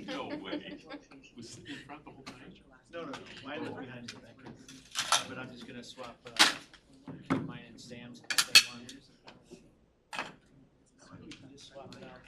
No way. Was sitting in front the whole time? No. Mine was behind the back. But I'm just gonna swap mine and Sam's at the same one. We can just swap it out.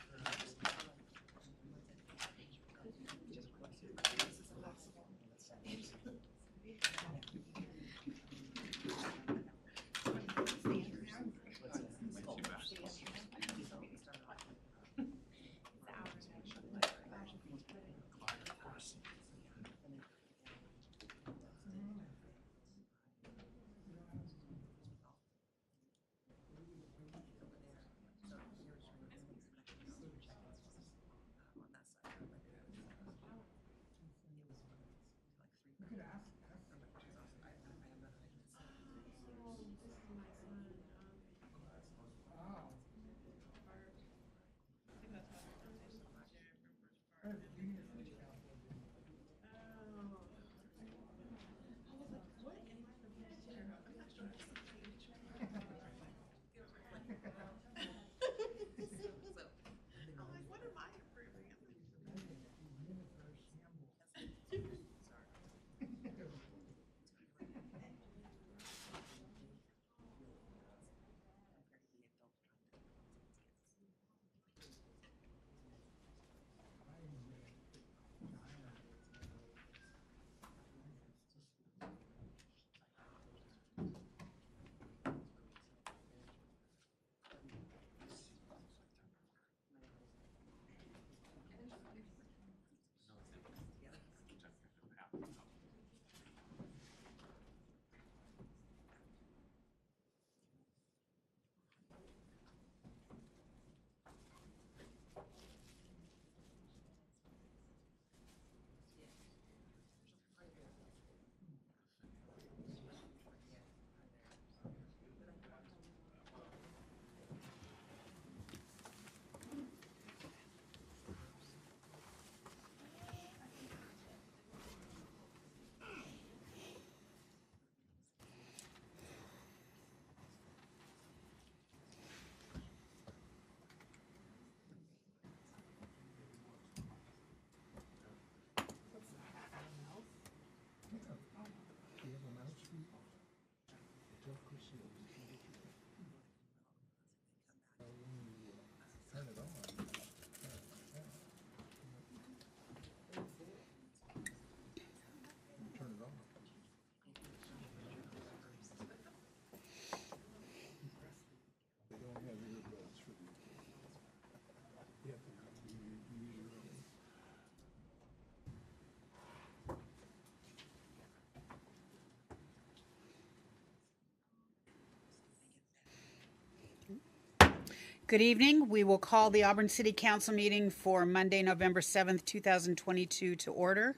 Good evening. We will call the Auburn City Council meeting for Monday, November 7th, 2022 to order.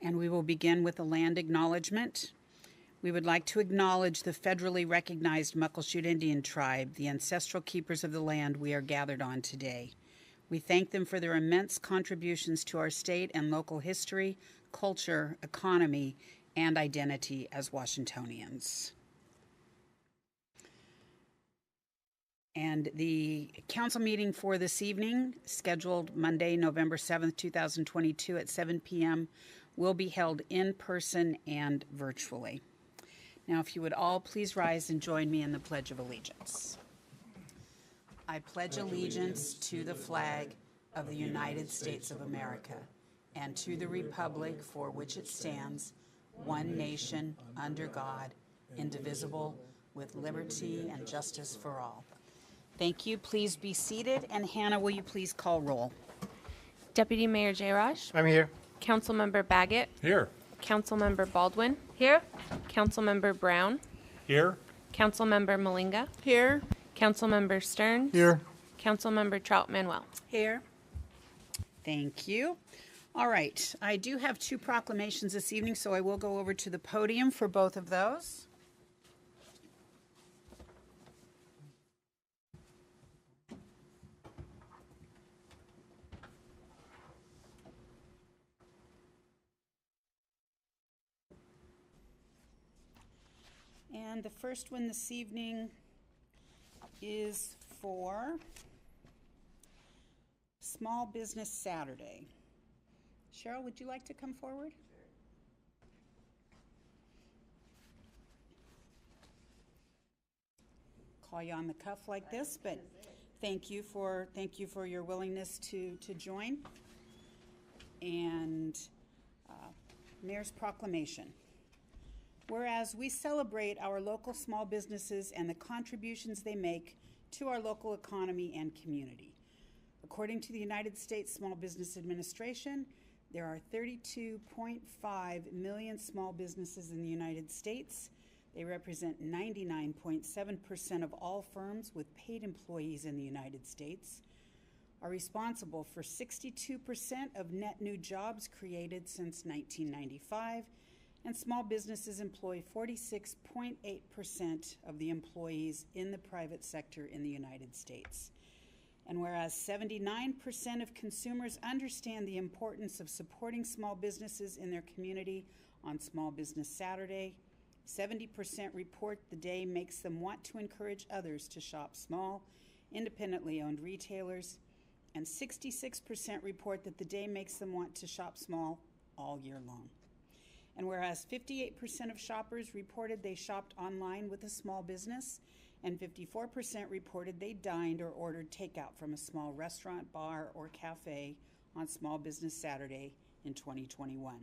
And we will begin with a land acknowledgement. We would like to acknowledge the federally recognized Muckleshoot Indian Tribe, the ancestral keepers of the land we are gathered on today. We thank them for their immense contributions to our state and local history, culture, economy, and identity as Washingtonians. And the council meeting for this evening, scheduled Monday, November 7th, 2022 at 7 p.m., will be held in person and virtually. Now, if you would all please rise and join me in the Pledge of Allegiance. I pledge allegiance to the flag of the United States of America and to the republic for which it stands, one nation, under God, indivisible, with liberty and justice for all. Thank you. Please be seated. And Hannah, will you please call roll? Deputy Mayor Jayrosh. I'm here. Councilmember Baggett. Here. Councilmember Baldwin. Here. Councilmember Brown. Here. Councilmember Malinga. Here. Councilmember Stearns. Here. Councilmember Trout Manuel. Here. Thank you. All right. I do have two proclamations this evening, so I will go over to the podium for both of those. And the first one this evening is for Small Business Saturday. Cheryl, would you like to come forward? Call you on the cuff like this, but thank you for your willingness to join. And Mayor's Proclamation. Whereas we celebrate our local small businesses and the contributions they make to our local economy and community. According to the United States Small Business Administration, there are 32.5 million small businesses in the United States. They represent 99.7% of all firms with paid employees in the United States, are responsible for 62% of net new jobs created since 1995, and small businesses employ 46.8% of the employees in the private sector in the United States. And whereas 79% of consumers understand the importance of supporting small businesses in their community on Small Business Saturday, 70% report the day makes them want to encourage others to shop small, independently owned retailers, and 66% report that the day makes them want to shop small all year long. And whereas 58% of shoppers reported they shopped online with a small business, and 54% reported they dined or ordered takeout from a small restaurant, bar, or cafe on Small Business Saturday in 2021.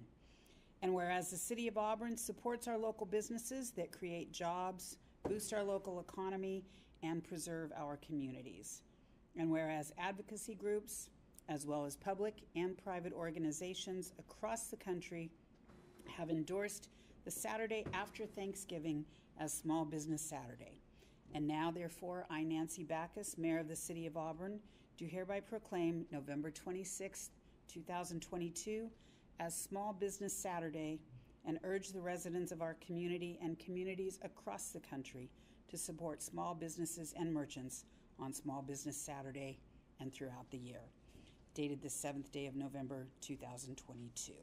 And whereas the City of Auburn supports our local businesses that create jobs, boost our local economy, and preserve our communities. And whereas advocacy groups, as well as public and private organizations across the country, have endorsed the Saturday after Thanksgiving as Small Business Saturday. And now, therefore, I, Nancy Backus, Mayor of the City of Auburn, do hereby proclaim November 26, 2022 as Small Business Saturday and urge the residents of our community and communities across the country to support small businesses and merchants on Small Business Saturday and throughout the year. Dated the 7th day of November, 2022.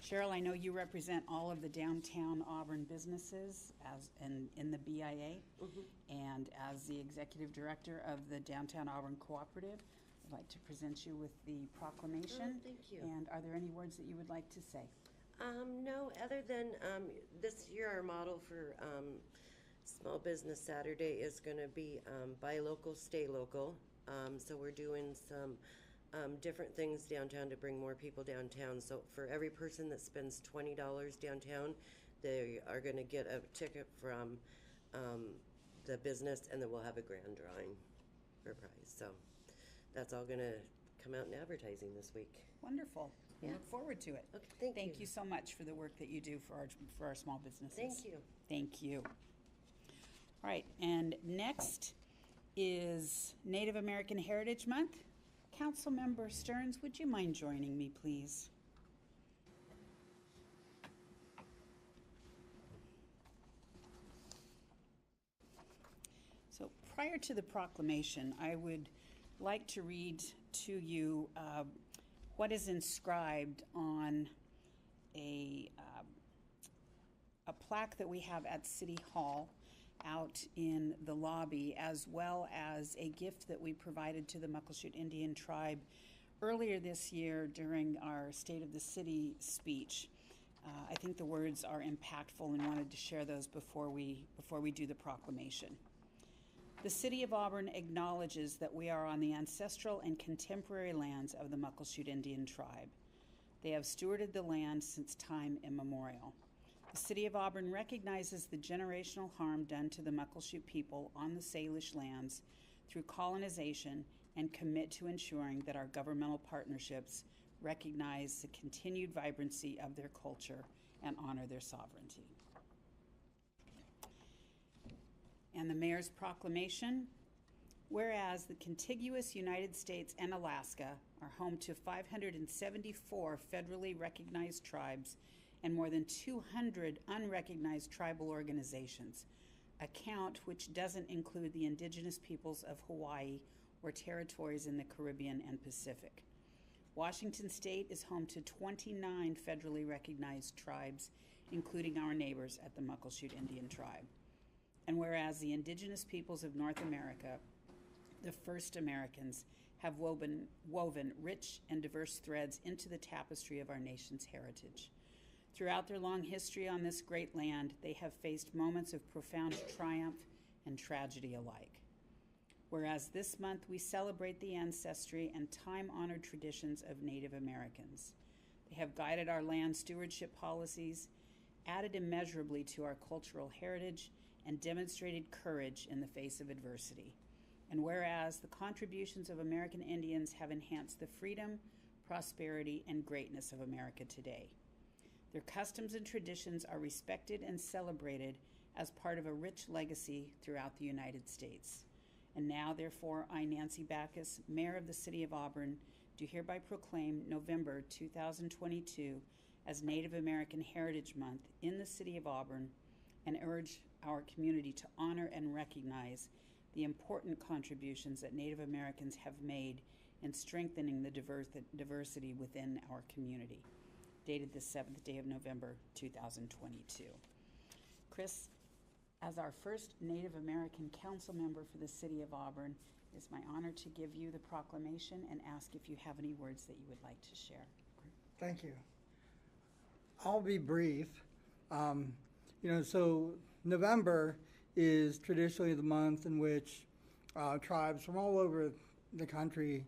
Cheryl, I know you represent all of the downtown Auburn businesses in the BIA, and as the executive director of the Downtown Auburn Cooperative, I'd like to present you with the proclamation. Oh, thank you. And are there any words that you would like to say? No, other than this year our model for Small Business Saturday is going to be buy local, stay local. So we're doing some different things downtown to bring more people downtown. So for every person that spends $20 downtown, they are going to get a ticket from the business, and then we'll have a grand drawing for prize. So that's all going to come out in advertising this week. Wonderful. We Yeah. look forward to it. Okay, thank you. You so much for the work that you do for our small businesses. Thank you. Thank you. All right, and next is Native American Heritage Month. Councilmember Stearns, would you mind joining me, please? So prior to the proclamation, I would like to read to you what is inscribed on a plaque that we have at City Hall out in the lobby, as well as a gift that we provided to the Muckleshoot Indian Tribe earlier this year during our State of the City speech. I think the words are impactful and wanted to share those before we do the proclamation. The City of Auburn acknowledges that we are on the ancestral and contemporary lands of the Muckleshoot Indian Tribe. They have stewarded the land since time immemorial. The City of Auburn recognizes the generational harm done to the Muckleshoot people on the Salish lands through colonization and commit to ensuring that our governmental partnerships recognize the continued vibrancy of their culture and honor their sovereignty. And the Mayor's Proclamation. Whereas the contiguous United States and Alaska are home to 574 federally recognized tribes and more than 200 unrecognized tribal organizations, a count which doesn't include the indigenous peoples of Hawaii or territories in the Caribbean and Pacific. Washington State is home to 29 federally recognized tribes, including our neighbors at the Muckleshoot Indian Tribe. And whereas the indigenous peoples of North America, the first Americans, have woven rich and diverse threads into the tapestry of our nation's heritage. Throughout their long history on this great land, they have faced moments of profound triumph and tragedy alike. Whereas this month we celebrate the ancestry and time-honored traditions of Native Americans. They have guided our land stewardship policies, added immeasurably to our cultural heritage, and demonstrated courage in the face of adversity. And whereas the contributions of American Indians have enhanced the freedom, prosperity, and greatness of America today. Their customs and traditions are respected and celebrated as part of a rich legacy throughout the United States. And now, therefore, I, Nancy Backus, Mayor of the City of Auburn, do hereby proclaim November 2022 as Native American Heritage Month in the City of Auburn and urge our community to honor and recognize the important contributions that Native Americans have made in strengthening the diversity within our community. Dated the 7th day of November 2022. Chris, as our first Native American council member for the City of Auburn, it is my honor to give you the proclamation and ask if you have any words that you would like to share. Thank you. I'll be brief. So November is traditionally the month in which tribes from all over the country,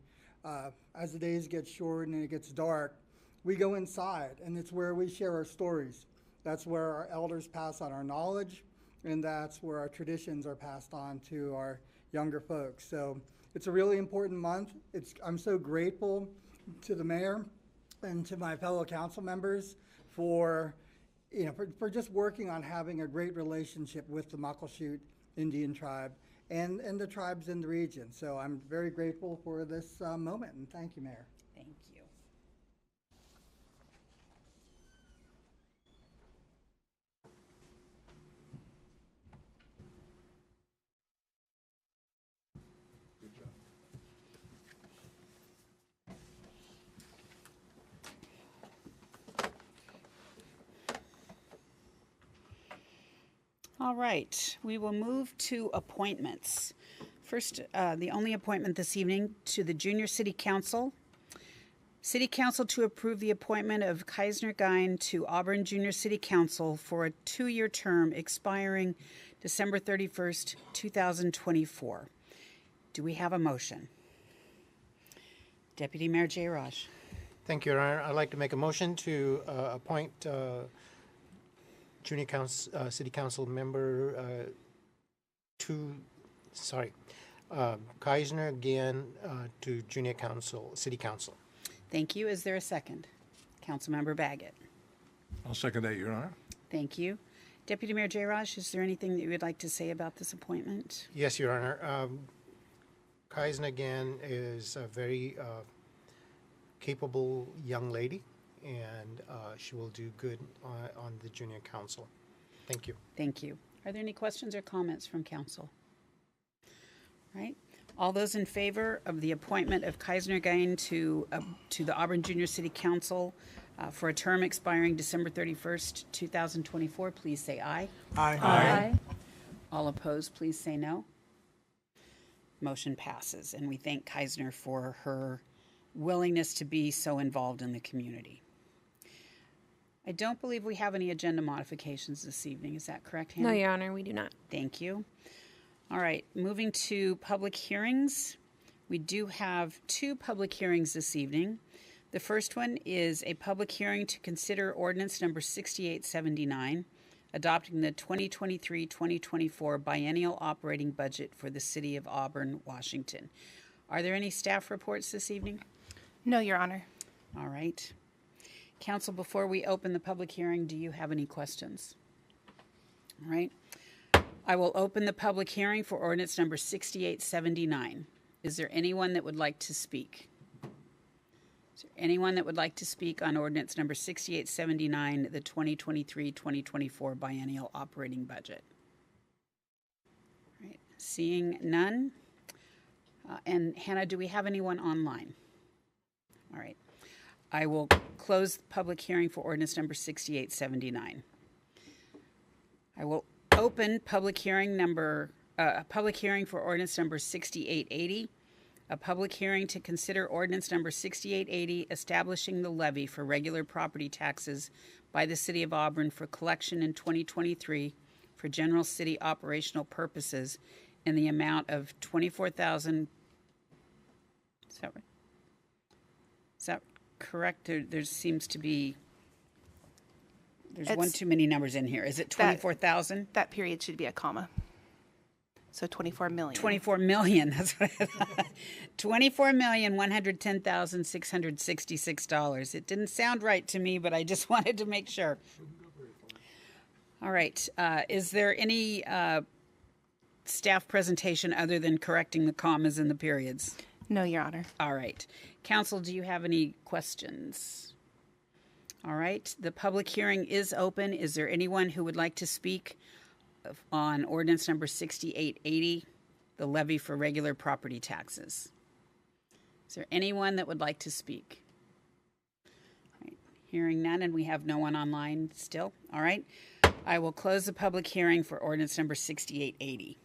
as the days get short and it gets dark, we go inside, and it's where we share our stories. That's where our elders pass on our knowledge, and that's where our traditions are passed on to our younger folks. So it's a really important month. I'm so grateful to the mayor and to my fellow council members for just working on having a great relationship with the Muckleshoot Indian tribe and the tribes in the region. So I'm very grateful for this moment, and thank you, Mayor. Thank you. All right, we will move to appointments. First, the only appointment this evening to the Junior City Council. City Council to approve the appointment of Keisner Gein to Auburn Junior City Council for a 2-year term expiring December 31st, 2024. Do we have a motion? Deputy Mayor Jay Raj. Thank you, Your Honor. I'd like to make a motion to appoint City Council member Keisner again to City Council. Thank you. Is there a second? Councilmember Baggett. I'll second that, Your Honor. Thank you. Deputy Mayor Jay Raj, is there anything that you would like to say about this appointment? Yes, Your Honor. Keisner again is a very capable young lady, and she will do good on the Junior Council. Thank you. Thank you. Are there any questions or comments from council? All right. All those in favor of the appointment of Keisner Gein to the Auburn Junior City Council for a term expiring December 31st, 2024, please say aye. Aye. Aye. All opposed, please say no. Motion passes, and we thank Keisner for her willingness to be so involved in the community. I don't believe we have any agenda modifications this evening. Is that correct, Hannah? No, Your Honor, we do not. Thank you. All right, moving to public hearings. We do have 2 public hearings this evening. The first one is a public hearing to consider ordinance number 6879, adopting the 2023-2024 biennial operating budget for the City of Auburn, Washington. Are there any staff reports this evening? No, Your Honor. All right. Council, before we open the public hearing, do you have any questions? All right. I will open the public hearing for ordinance number 6879. Is there anyone that would like to speak? Is there anyone that would like to speak on ordinance number 6879, the 2023-2024 biennial operating budget? All right. Seeing none. And Hannah, do we have anyone online? All right. I will close the public hearing for ordinance number 6879. I will open public hearing for ordinance number 6880, A public hearing to consider ordinance number 6880, establishing the levy for regular property taxes by the City of Auburn for collection in 2023 for general city operational purposes in the amount of $24,000. Is that correct? There seems to be, there's one It's- too many numbers in here. Is it 24,000? That period should be a comma. So 24 million. 24 million. That's what $24,110,666. It didn't sound right to me, but I just wanted to make sure. All right. Is there any staff presentation other than correcting the commas and the periods? No, Your Honor. All right. Council, do you have any questions? All right. The public hearing is open. Is there anyone who would like to speak on ordinance number 6880, the levy for regular property taxes? Is there anyone that would like to speak? All right. Hearing none, and we have no one online still. All right. I will close the public hearing for ordinance number 6880.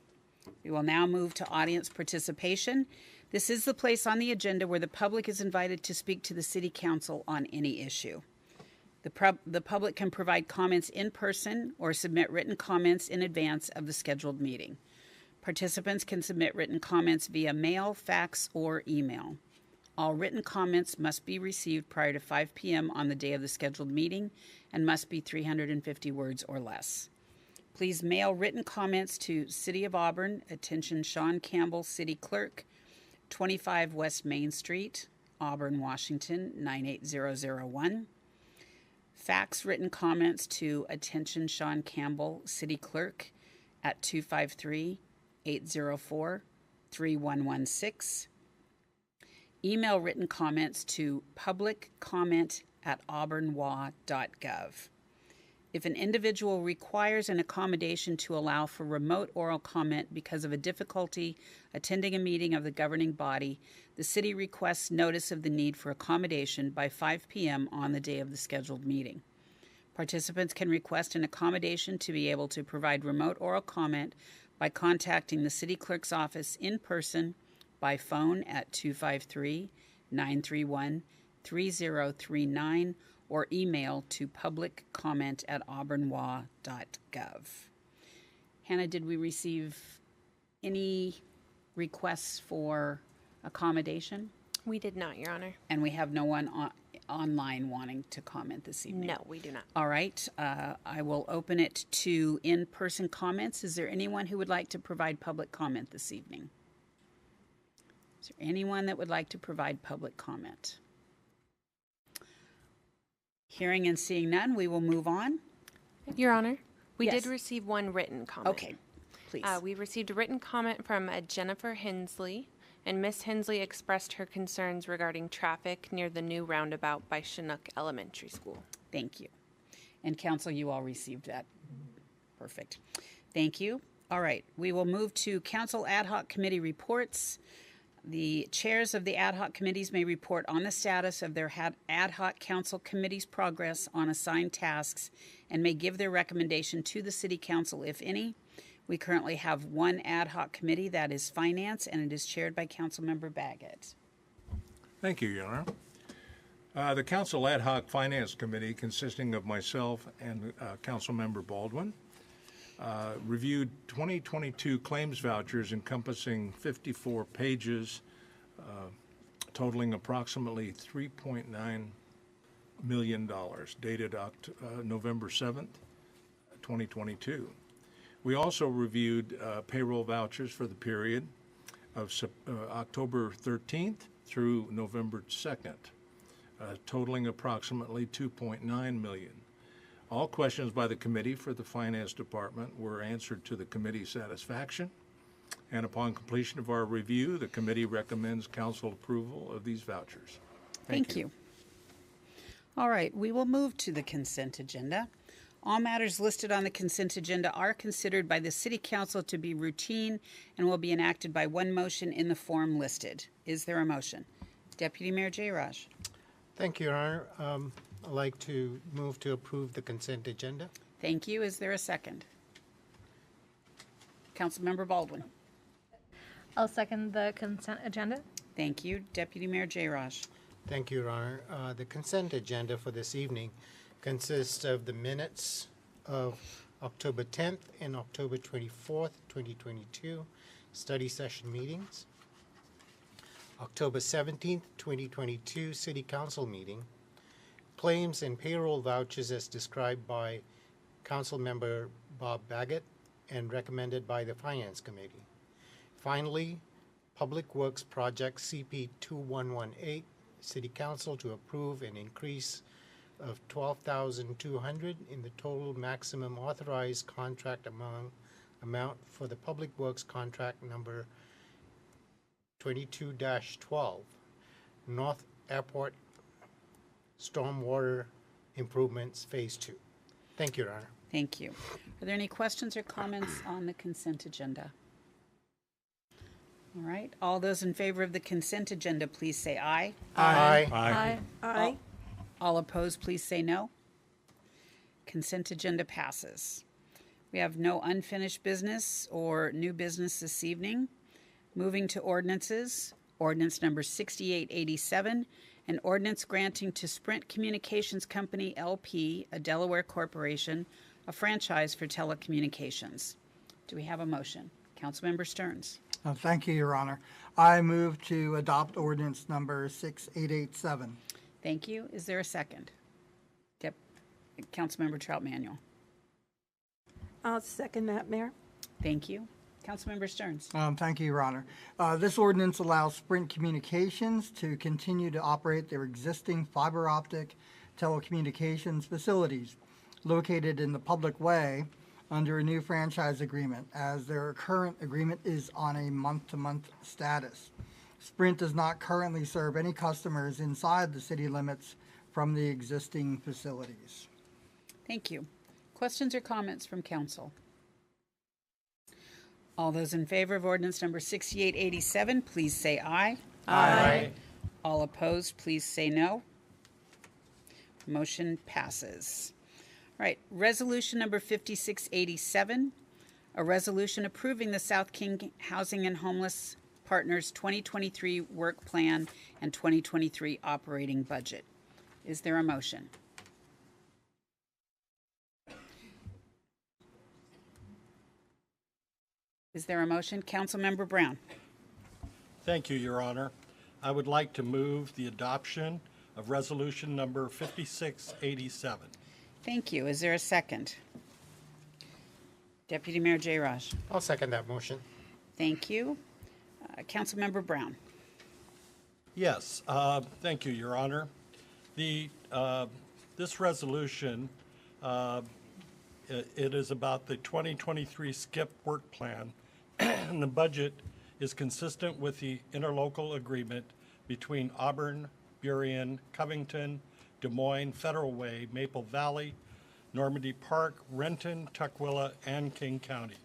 We will now move to audience participation. This is the place on the agenda where the public is invited to speak to the City Council on any issue. The public can provide comments in person or submit written comments in advance of the scheduled meeting. Participants can submit written comments via mail, fax, or email. All written comments must be received prior to 5 p.m. on the day of the scheduled meeting and must be 350 words or less. Please mail written comments to City of Auburn, attention Sean Campbell, City Clerk, 25 West Main Street, Auburn, Washington, 98001. Fax written comments to attention Sean Campbell, City Clerk, at 253-804-3116. Email written comments to publiccomment@auburnwa.gov. If an individual requires an accommodation to allow for remote oral comment because of a difficulty attending a meeting of the governing body, the city requests notice of the need for accommodation by 5 p.m. on the day of the scheduled meeting. Participants can request an accommodation to be able to provide remote oral comment by contacting the city clerk's office in person, by phone at 253-931-3039, or email to publiccomment@auburnwa.gov. Hannah, did we receive any requests for accommodation? We did not, Your Honor. And we have no one online wanting to comment this evening? No, we do not. All right. I will open it to in-person comments. Is there anyone who would like to provide public comment this evening? Is there anyone that would like to provide public comment? Hearing and seeing none, we will move on. Your Honor, we Yes. did receive one written comment. Okay, please. We received a written comment from Jennifer Hensley, and Miss Hensley expressed her concerns regarding traffic near the new roundabout by Chinook Elementary School. Thank you. And council, you all received that. Perfect. Thank you. All right, we will move to council ad hoc committee reports. The chairs of the ad hoc committees may report on the status of their ad hoc council committees' progress on assigned tasks and may give their recommendation to the city council, if any. We currently have one ad hoc committee, that is finance, and it is chaired by Councilmember Baggett. Thank you, Your Honor. The Council Ad Hoc Finance Committee, consisting of myself and Councilmember Baldwin, reviewed 2022 claims vouchers encompassing 54 pages, totaling approximately $3.9 million, dated November 7th, 2022. We also reviewed payroll vouchers for the period of October 13th through November 2nd, totaling approximately $2.9 million. All questions by the committee for the Finance Department were answered to the committee's satisfaction, and upon completion of our review, the committee recommends council approval of these vouchers. Thank you. All right, we will move to the consent agenda. All matters listed on the consent agenda are considered by the City Council to be routine and will be enacted by one motion in the form listed. Is there a motion? Deputy Mayor J. Raj. Thank you, Your Honor. I'd like to move to approve the consent agenda. Thank you. Is there a second? Councilmember Baldwin. I'll second the consent agenda. Thank you. Deputy Mayor Jayraj. Thank you, Your Honor. The consent agenda for this evening consists of the minutes of October 10th and October 24th, 2022, study session meetings, October 17th, 2022, City Council meeting, claims and payroll vouchers as described by Council Member Bob Baggett and recommended by the Finance Committee. Finally, Public Works Project CP 2118, City Council to approve an increase of $12,200 in the total maximum authorized contract amount for the Public Works contract number 22-12, North Airport Stormwater Improvements Phase 2. Thank you, Your Honor. Thank you. Are there any questions or comments on the consent agenda? All right. All those in favor of the consent agenda, please say aye. Aye. Aye. All opposed, please say no. Consent agenda passes. We have no unfinished business or new business this evening. Moving to ordinances, ordinance number 6887, an ordinance granting to Sprint Communications Company LP, a Delaware corporation, a franchise for telecommunications. Do we have a motion? Councilmember Stearns. Thank you, Your Honor. I move to adopt ordinance number 6887. Thank you. Is there a second? Councilmember Trout Manuel. I'll second that, Mayor. Thank you. Councilmember Stearns. Thank you, Your Honor. This ordinance allows Sprint Communications to continue to operate their existing fiber optic telecommunications facilities located in the public way under a new franchise agreement, as their current agreement is on a month-to-month status. Sprint does not currently serve any customers inside the city limits from the existing facilities. Thank you. Questions or comments from council? All those in favor of ordinance number 6887, please say aye. Aye. All opposed, please say no. Motion passes. All right, resolution number 5687, a resolution approving the South King Housing and Homeless Partners 2023 work plan and 2023 operating budget. Is there a motion? Is there a motion? Councilmember Brown. Thank you, Your Honor. I would like to move the adoption of resolution number 5687. Thank you. Is there a second? Deputy Mayor Jayraj. I'll second that motion. Thank you. Councilmember Brown. Yes, thank you, Your Honor. This resolution, it is about the 2023 SCIP work plan, and the budget is consistent with the interlocal agreement between Auburn, Burien, Covington, Des Moines, Federal Way, Maple Valley, Normandy Park, Renton, Tukwila, and King County.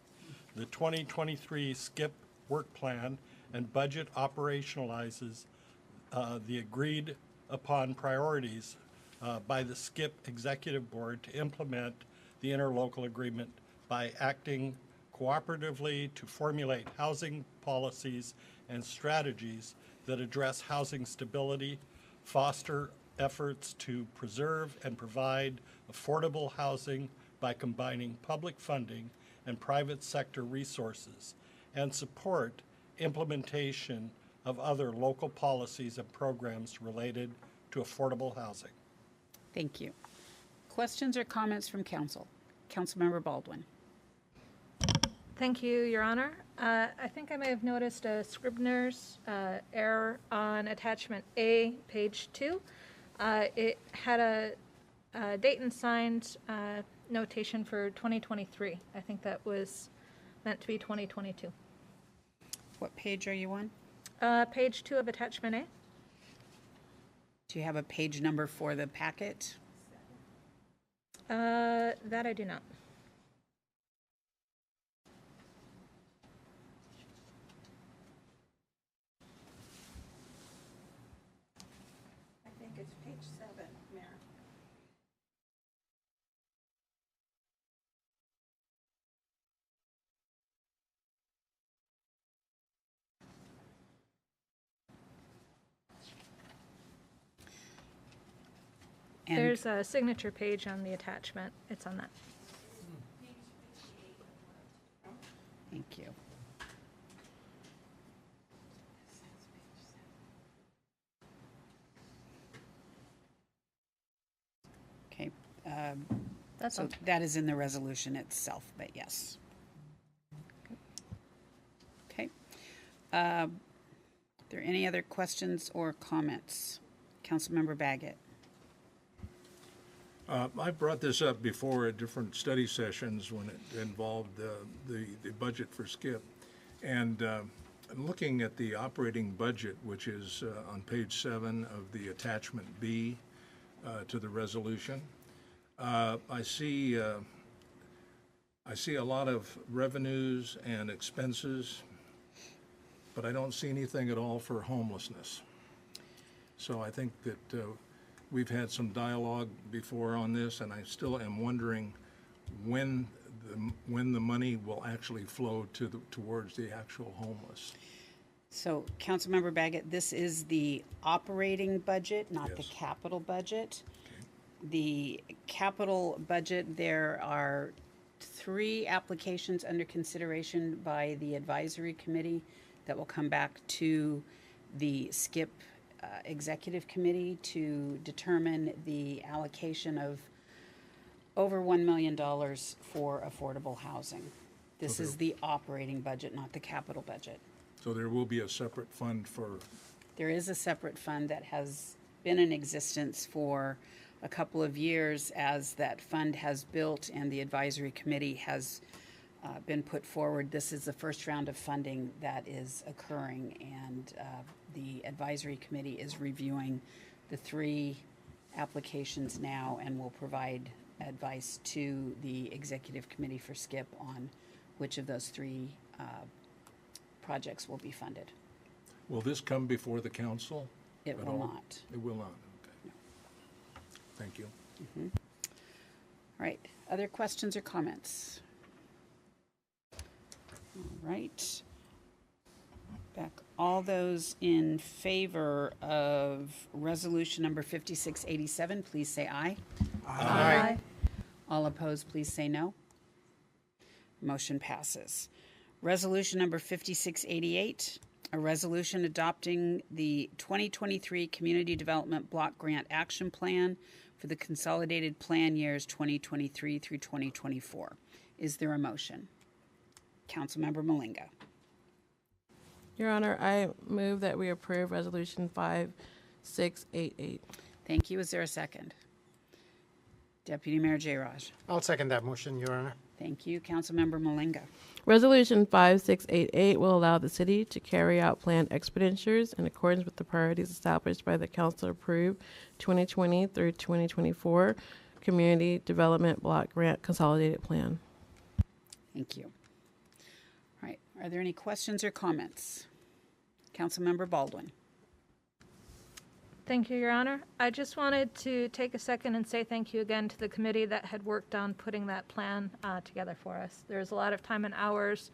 The 2023 SCIP work plan and budget operationalizes the agreed upon priorities by the SCIP Executive Board to implement the interlocal agreement by acting cooperatively to formulate housing policies and strategies that address housing stability, foster efforts to preserve and provide affordable housing by combining public funding and private sector resources, and support implementation of other local policies and programs related to affordable housing. Thank you. Questions or comments from council? Councilmember Baldwin. Thank you, Your Honor. I think I may have noticed a Scribner's error on attachment A, page 2. It had a date and signed notation for 2023. I think that was meant to be 2022. What page are you on? Page 2 of attachment A. Do you have a page number for the packet? That I do not. I think it's page 7, Mayor. And- There's a signature page on the attachment. It's on that. Thank you. Okay, That's so all. that is in the resolution itself, but yes. Okay. Are there any other questions or comments? Councilmember Baggett. I brought this up before at different study sessions when it involved the budget for SCIP. And I'm looking at the operating budget, which is on page 7 of the attachment B to the resolution. I see a lot of revenues and expenses, but I don't see anything at all for homelessness. So I think that we've had some dialogue before on this, and I still am wondering when the money will actually flow towards the actual homeless. So, Councilmember Baggett, this is the operating budget, not the Yes. capital budget. The capital budget, there are 3 applications under consideration by the advisory committee that will come back to the SCIP executive committee to determine the allocation of over $1 million for affordable housing. This is the operating budget, not the capital budget. So there will be a separate fund for, There is a separate fund that has been in existence for a couple of years as that fund has built and the advisory committee has been put forward. This is the first round of funding that is occurring, and the advisory committee is reviewing the 3 applications now and will provide advice to the executive committee for SCIP on which of those 3 projects will be funded. will this come before the council? It at will all? not. It will not, okay. Thank you. All right, other questions or comments? All right. Back, all those in favor of resolution number 5687, please say aye. Aye. All opposed, please say no. Motion passes. Resolution number 5688, a resolution adopting the 2023 Community Development Block Grant Action Plan for the consolidated plan years 2023 through 2024. Is there a motion? Councilmember Malinga. Your Honor, I move that we approve Resolution 5688. Thank you. Is there a second? Deputy Mayor Jayraj. I'll second that motion, Your Honor. Thank you. Councilmember Malinga. Resolution 5688 will allow the city to carry out planned expenditures in accordance with the priorities established by the council-approved 2020 through 2024 Community Development Block Grant Consolidated Plan. Thank you. All right. Are there any questions or comments? Councilmember Baldwin. Thank you, Your Honor. I just wanted to take a second and say thank you again to the committee that had worked on putting that plan together for us. There's a lot of time and hours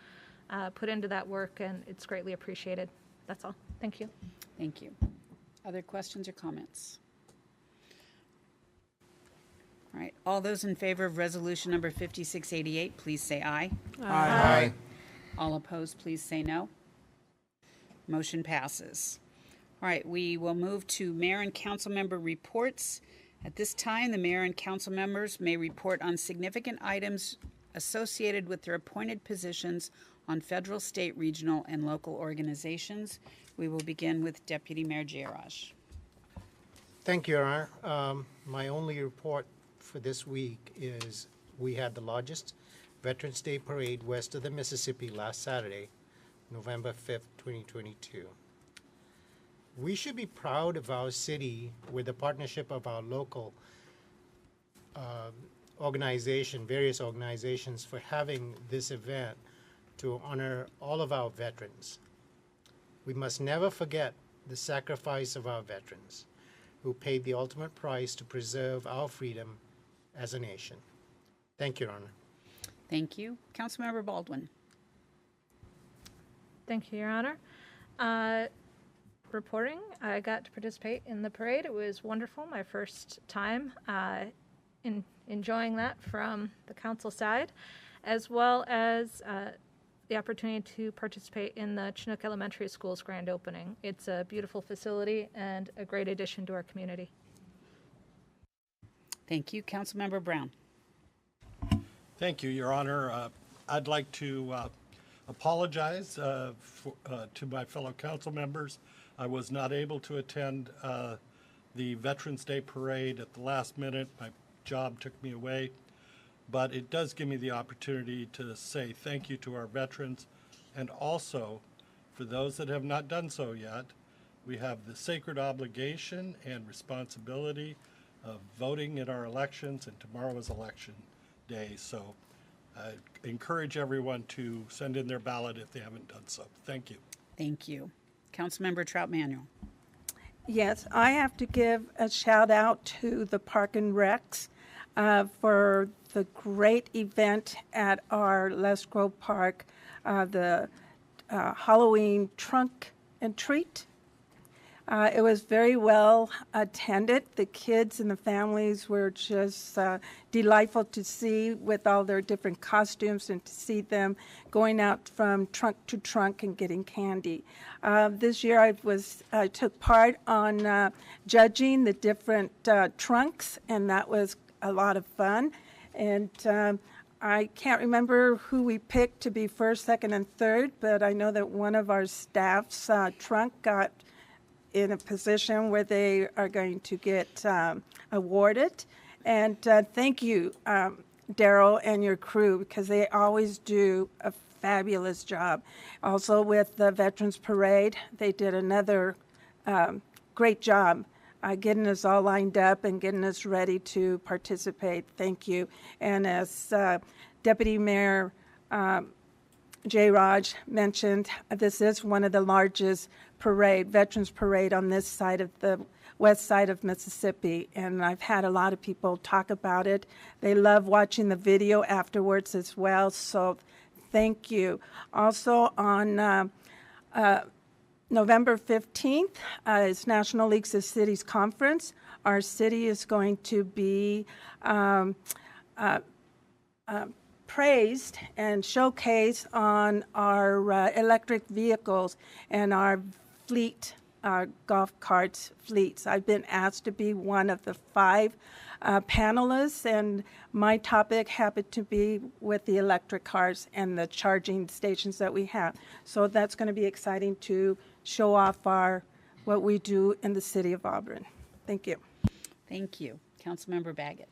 put into that work, and it's greatly appreciated. That's all. Thank you. Thank you. Other questions or comments? All right. All those in favor of resolution number 5688, please say aye. Aye. All opposed, please say no. Motion passes. All right, we will move to mayor and council member reports. At this time, the mayor and council members may report on significant items associated with their appointed positions on federal, state, regional, and local organizations. We will begin with Deputy Mayor Jayraj. Thank you, Your Honor. My only report for this week is we had the largest Veterans Day Parade west of the Mississippi last Saturday, November 5th, 2022. We should be proud of our city with the partnership of our local various organizations for having this event to honor all of our veterans. We must never forget the sacrifice of our veterans who paid the ultimate price to preserve our freedom as a nation. Thank you, Your Honor. Thank you. Councilmember Baldwin. Thank you, Your Honor. reporting. I got to participate in the parade. It was wonderful. My first time in enjoying that from the council side, as well as the opportunity to participate in the Chinook Elementary School's grand opening. It's a beautiful facility and a great addition to our community. Thank you. Councilmember Brown. Thank you, Your Honor. I'd like to apologize to my fellow council members. I was not able to attend the Veterans Day Parade at the last minute. My job took me away. But it does give me the opportunity to say thank you to our veterans, and also for those that have not done so yet, we have the sacred obligation and responsibility of voting in our elections, and tomorrow is election day. So I encourage everyone to send in their ballot if they haven't done so. Thank you. Thank you. Councilmember Trout Manuel. Yes, I have to give a shout out to the Park and Recs for the great event at our Les Grove Park, the Halloween trunk and treat. It was very well attended. The kids and the families were just delightful to see with all their different costumes and to see them going out from trunk to trunk and getting candy. This year I took part on judging the different trunks, and that was a lot of fun. And I can't remember who we picked to be first, second, and third, but I know that one of our staff's trunk got in a position where they are going to get awarded. And thank you, Daryl and your crew, because they always do a fabulous job. Also with the Veterans Parade, they did another great job getting us all lined up and getting us ready to participate. Thank you. And as Deputy Mayor J. Raj mentioned, this is one of the largest Veterans Parade on this side of the west side of Mississippi, and I've had a lot of people talk about it. They love watching the video afterwards as well, so thank you. Also on November 15th is National Leagues of Cities Conference. Our city is going to be praised and showcased on our electric vehicles and our fleet, golf carts fleets. I've been asked to be one of the 5 panelists, and my topic happened to be with the electric cars and the charging stations that we have. So that's going to be exciting to show off what we do in the city of Auburn. Thank you. Thank you. Councilmember Baggett.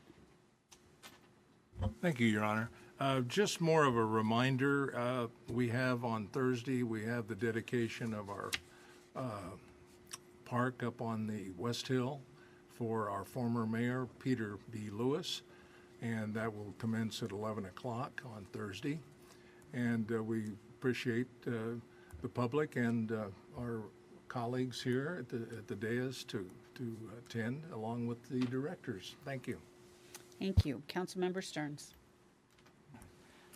Thank you, Your Honor. Just more of a reminder, we have on Thursday, we have the dedication of our park up on the West Hill for our former mayor, Peter B. Lewis, and that will commence at 11 o'clock on Thursday. And we appreciate the public and our colleagues here at the dais to attend, along with the directors. Thank you. Thank you. Councilmember Stearns.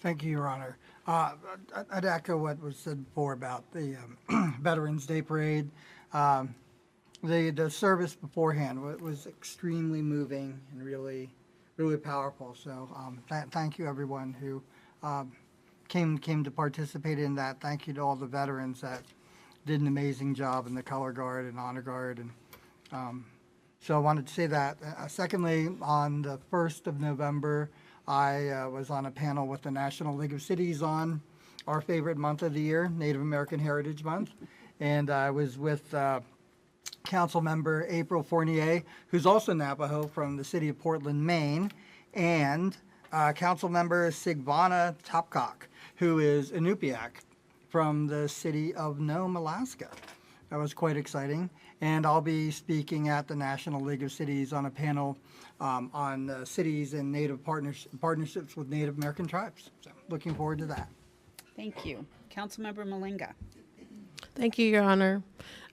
Thank you, Your Honor. I'd echo what was said before about the Veterans Day Parade. The service beforehand was extremely moving and really powerful. So thank you, everyone who came to participate in that. Thank you to all the veterans that did an amazing job in the Color Guard and Honor Guard. And so I wanted to say that. Secondly, on the 1st of November, I was on a panel with the National League of Cities on our favorite month of the year, Native American Heritage Month. And I was with Council Member April Fournier, who's also Navajo from the city of Portland, Maine, and Council Member Sigvana Topcock, who is Inupiaq from the city of Nome, Alaska. That was quite exciting. And I'll be speaking at the National League of Cities on a panel on cities and Native partnerships with Native American tribes. So looking forward to that. Thank you. Councilmember Malinga. Thank you, Your Honor.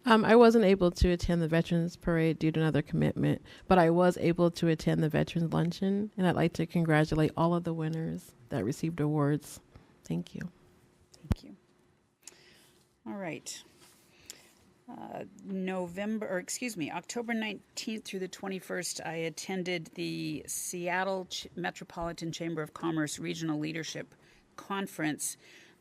I wasn't able to attend the Veterans Parade due to another commitment, but I was able to attend the Veterans Luncheon, and I'd like to congratulate all of the winners that received awards. Thank you. Thank you. All right. October 19th through the 21st, I attended the Seattle Metropolitan Chamber of Commerce Regional Leadership Conference.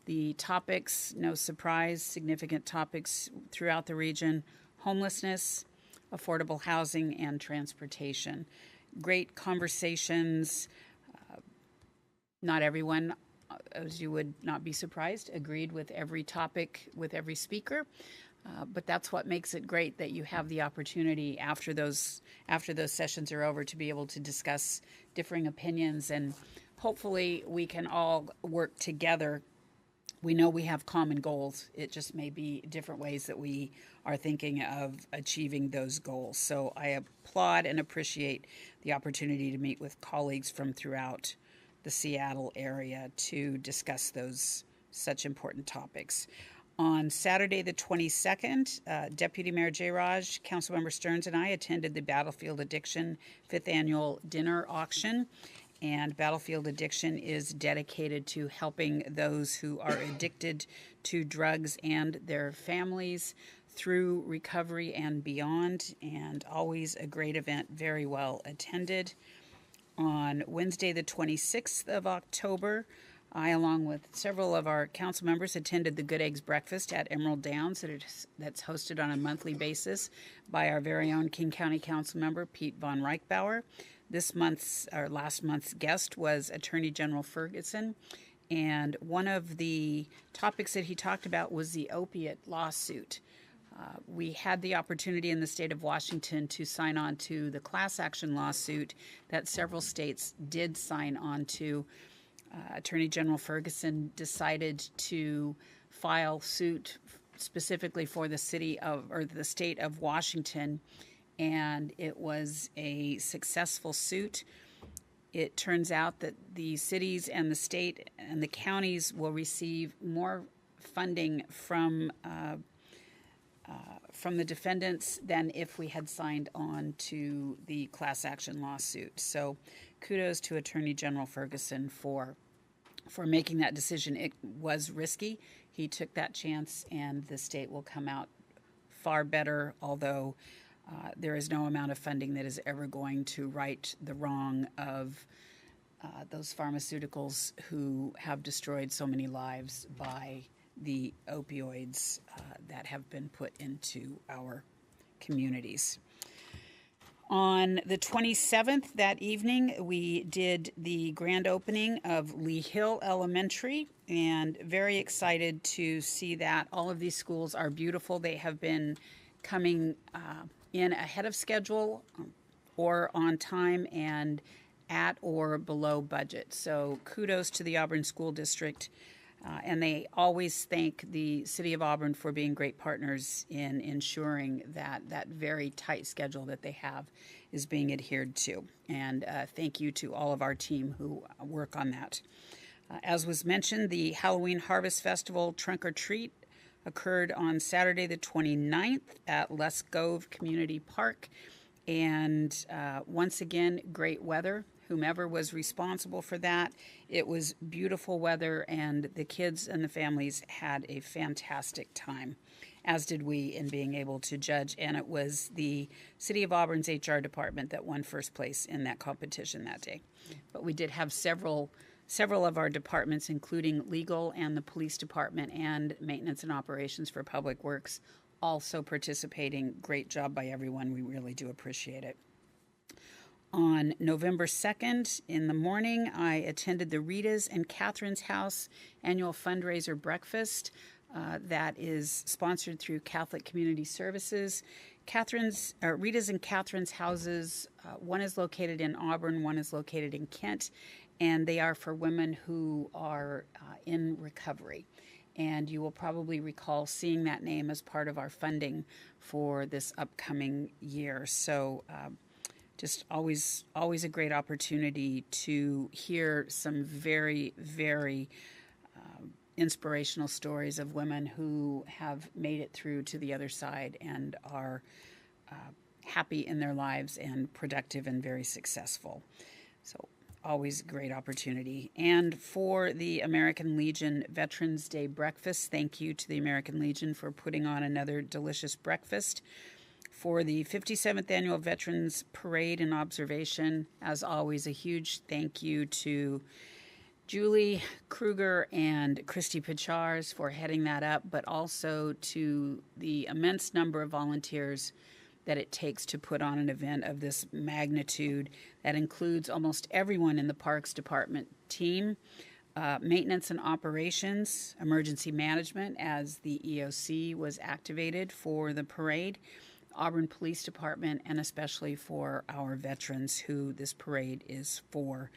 The topics, no surprise, significant topics throughout the region: homelessness, affordable housing, and transportation. Great conversations. Not everyone, as you would not be surprised, agreed with every topic, with every speaker. But that's what makes it great, that you have the opportunity after those sessions are over to be able to discuss differing opinions, and hopefully we can all work together. We know we have common goals. It just may be different ways that we are thinking of achieving those goals. So I applaud and appreciate the opportunity to meet with colleagues from throughout the Seattle area to discuss those such important topics. On Saturday the 22nd, Deputy Mayor Jay Raj, Councilmember Stearns, and I attended the Battlefield Addiction 5th Annual Dinner Auction. And Battlefield Addiction is dedicated to helping those who are addicted to drugs and their families through recovery and beyond, and always a great event, very well attended. On Wednesday, the 26th of October, I, along with several of our council members, attended the Good Eggs Breakfast at Emerald Downs that's hosted on a monthly basis by our very own King County Council member, Pete Von Reichbauer. Last month's guest was Attorney General Ferguson, and one of the topics that he talked about was the opiate lawsuit. We had the opportunity in the state of Washington to sign on to the class action lawsuit that several states did sign on to. Attorney General Ferguson decided to file suit specifically for the state of Washington, and it was a successful suit. It turns out that the cities and the state and the counties will receive more funding from the defendants than if we had signed on to the class action lawsuit. So kudos to Attorney General Ferguson for making that decision. It was risky. He took that chance, and the state will come out far better, although there is no amount of funding that is ever going to right the wrong of those pharmaceuticals who have destroyed so many lives by the opioids that have been put into our communities. On the 27th, that evening, we did the grand opening of Lee Hill Elementary, and very excited to see that. All of these schools are beautiful. They have been coming in ahead of schedule or on time and at or below budget. So kudos to the Auburn School District. And they always thank the City of Auburn for being great partners in ensuring that that very tight schedule that they have is being adhered to. And thank you to all of our team who work on that. As was mentioned, the Halloween Harvest Festival Trunk or Treat occurred on Saturday the 29th at Les Gove Community Park. And once again, great weather. Whomever was responsible for that, it was beautiful weather, and the kids and the families had a fantastic time, as did we in being able to judge. And it was the City of Auburn's HR department that won first place in that competition that day. But we did have several of our departments, including legal and the police department and maintenance and operations for public works, also participating. Great job by everyone. We really do appreciate it. On November 2nd in the morning, I attended the Rita's and Catherine's House annual fundraiser breakfast that is sponsored through Catholic Community Services. Rita's and Catherine's houses, one is located in Auburn, one is located in Kent, and they are for women who are in recovery. And you will probably recall seeing that name as part of our funding for this upcoming year. So just always a great opportunity to hear some very, very inspirational stories of women who have made it through to the other side and are happy in their lives and productive and very successful. So always a great opportunity. And for the American Legion Veterans Day breakfast, thank you to the American Legion for putting on another delicious breakfast. For the 57th Annual Veterans Parade and Observation, as always, a huge thank you to Julie Kruger and Christy Pichars for heading that up, but also to the immense number of volunteers that it takes to put on an event of this magnitude that includes almost everyone in the Parks Department team, maintenance and operations, emergency management as the EOC was activated for the parade, Auburn Police Department, and especially for our veterans who this parade is for.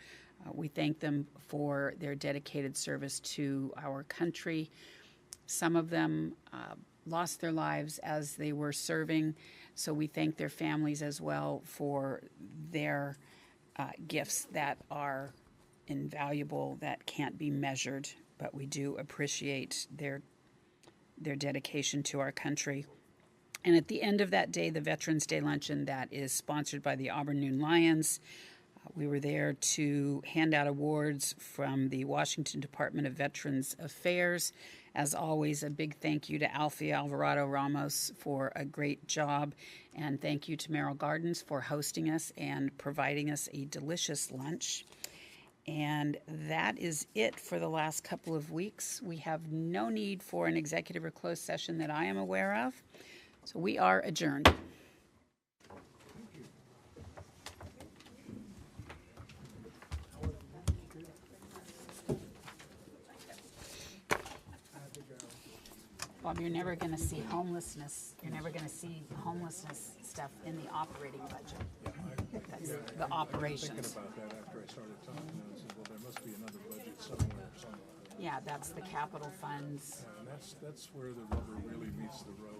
We thank them for their dedicated service to our country. Some of them lost their lives as they were serving, so we thank their families as well for their gifts that are invaluable, that can't be measured, but we do appreciate their dedication to our country. And at the end of that day, the Veterans Day Luncheon that is sponsored by the Auburn Noon Lions, we were there to hand out awards from the Washington Department of Veterans Affairs. As always, a big thank you to Alfie Alvarado Ramos for a great job, and thank you to Merrill Gardens for hosting us and providing us a delicious lunch. And that is it for the last couple of weeks. We have no need for an executive or closed session that I am aware of, so we are adjourned. Bob, you're never going to see homelessness. You're never going to see homelessness stuff in the operating budget. That's the operations. About that after I started talking, I said, well, there must be another budget somewhere. Yeah, that's the capital funds. And that's where the rubber really meets the road.